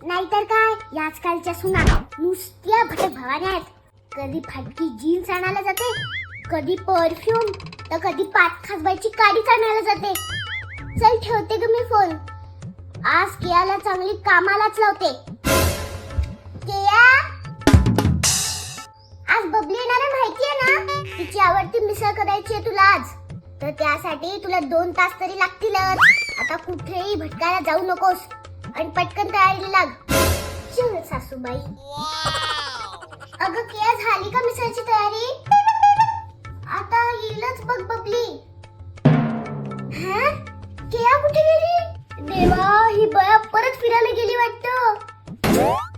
नाहीतर काय, आजकालच्या सुना नुसत्या भटक भवान्या आहेत. कधी फाटकी जीन्स आणायला जाते, कधी परफ्यूम, तर कधी 5 खासबाईची काडीच आणायला जाते. चल ठेवते ग मी फोन. आज केयाला चांगली कामालाच लावते. केया, आज बबली येणार आहे माहितीये ना? तिची आवडती मिसळ करायची आहे तुला आज. तर त्यासाठी तुला 2 तास तरी लागतीलच. आता कुठेही भटकायला जाऊ नकोस आणि पटकन तयारीला लाग. चल सासूबाई. अगं केया, झाली का मिसळची तयारी? आता येईलच बघ बबली. हा? केया कुठे गेली? देवा, ही बया परत फिरायला गेली वाटतं.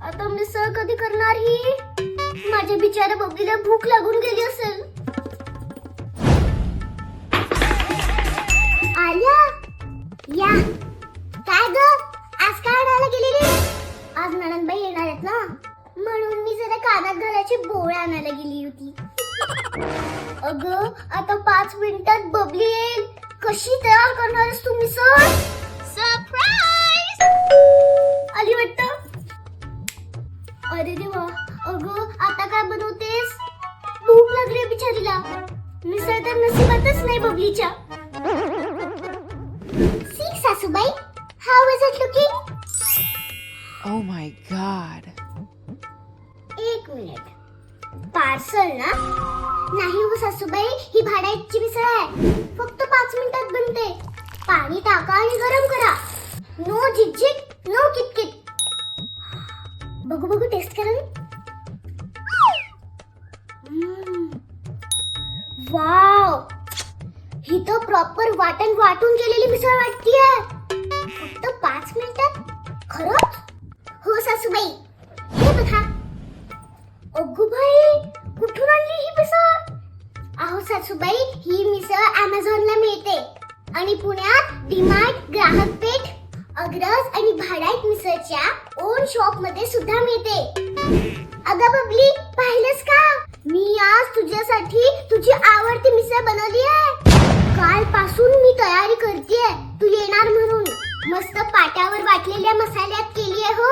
आता मिसळ कधी करणार ही? माझ्या बिचाऱ्या बबलीला भूक लागून गेली असेल. आल्या या. काय ग, आज काय आणायला गेलेली? आज नणंदबाई येणार आहेत ना, म्हणून मी जरा कानात घालायचे बोळ आणायला गेली होती. अगं, आता 5 मिनिटात बबली येईल. कशी तयार करणार आहेस तू मिसळ? सरप्राईज! आली वाटतं. अरे देवा, अगं आता काय बनवतेस? भूक लागली बिचारीला. मिसळ तर नशिबातच नाही बबलीच्या. सी सासूबाई, how is it looking? Oh my god. 1 minute. Parcel ना? नाही हो सासूबाई, ही भाड्याची मिसळ आहे. फक्त 5 मिनिटात बनते. पाणी टाका आणि गरम करा. नो झिकझिक, नो किटकिट. बघू बघू, टेस्ट करा. वाव, ही तर प्रॉपर वाटून केलेली मिसळ वाटतीये. फक्त 5 मिनिटात? खरंच? हो सासूबाई, हे बघा. अगो बाई, कुठून आणली ही मिसळ? अहो सासूबाई, ही मिसळ Amazonला मिळते आणि पुण्यात डीमार्ट, ग्राहक पेठ, अग्रज आणि भाडाईत मिसळच्या ओन शॉप मध्ये सुद्धा मिळते. अगं बबली, पाहिलंस का? मी आज तुझ्यासाठी तुझी आवडती मिसळ बनवली आहे. कालपासून मी तयारी करतेय तू येणार म्हणून. मस्त पाट्यावर वाटलेल्या मसाल्यात केली आहे हो.